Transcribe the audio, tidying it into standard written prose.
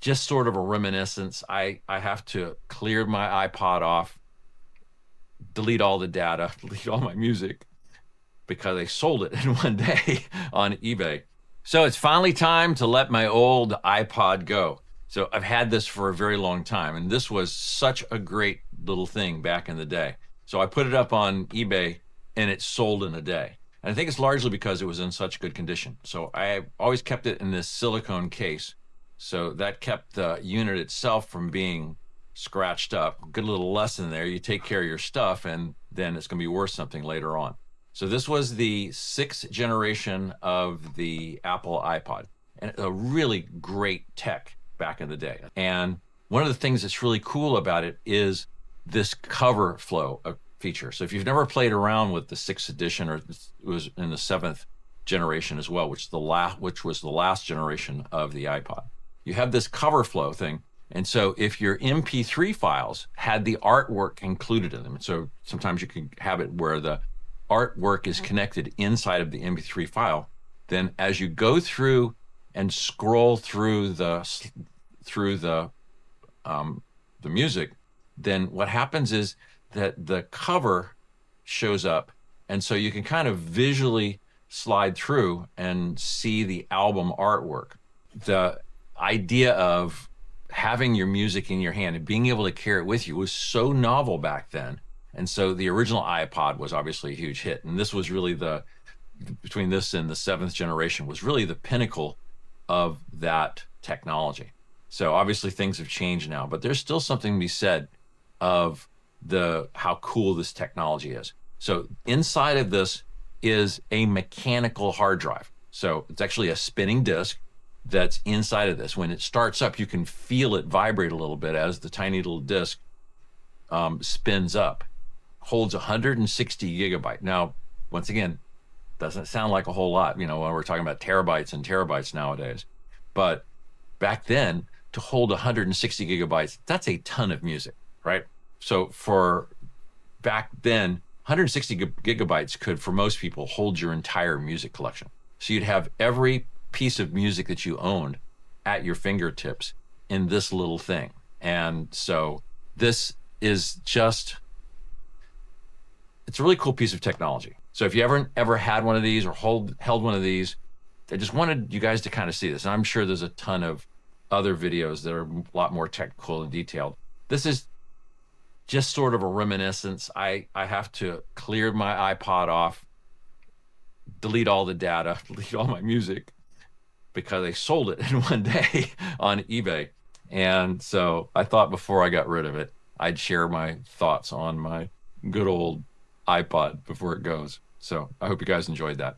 just sort of a reminiscence. I have to clear my iPod off, delete all the data, delete all my music because I sold it in one day on eBay. So it's finally time to let my old iPod go. So I've had this for a very long time, and this was such a great little thing back in the day. So I put it up on eBay and it sold in a day. And I think it's largely because it was in such good condition. So I always kept it in this silicone case. So that kept the unit itself from being scratched up. Good little lesson there. You take care of your stuff, and then it's going to be worth something later on. So this was the sixth generation of the Apple iPod, and a really great tech back in the day. And one of the things that's really cool about it is this cover flow feature. So if you've never played around with the sixth edition, or it was in the seventh generation as well, which was the last generation of the iPod, you have this cover flow thing. And so if your MP3 files had the artwork included in them, so sometimes you can have it where the artwork is connected inside of the MP3 file, then as you go through and scroll through the music, then what happens is that the cover shows up, and so you can kind of visually slide through and see the album artwork. The idea of having your music in your hand and being able to carry it with you was so novel back then. And so the original iPod was obviously a huge hit. And this was really between this and the seventh generation, was really the pinnacle of that technology. So obviously things have changed now, but there's still something to be said of how cool this technology is. So inside of this is a mechanical hard drive. So it's actually a spinning disk that's inside of this. When it starts up, you can feel it vibrate a little bit as the tiny little disk spins up. Holds 160 gigabyte. Now, once again, doesn't sound like a whole lot, when we're talking about terabytes and terabytes nowadays. But back then, to hold 160 gigabytes, that's a ton of music, right? So for back then, 160 gigabytes could, for most people, hold your entire music collection. So you'd have every piece of music that you owned at your fingertips in this little thing. And so this is it's a really cool piece of technology. So if you ever had one of these or held one of these, I just wanted you guys to kind of see this. And I'm sure there's a ton of other videos that are a lot more technical and detailed. This is just sort of a reminiscence. I have to clear my iPod off, delete all the data, delete all my music, because I sold it in one day on eBay. And so I thought before I got rid of it, I'd share my thoughts on my good old iPod before it goes. So I hope you guys enjoyed that.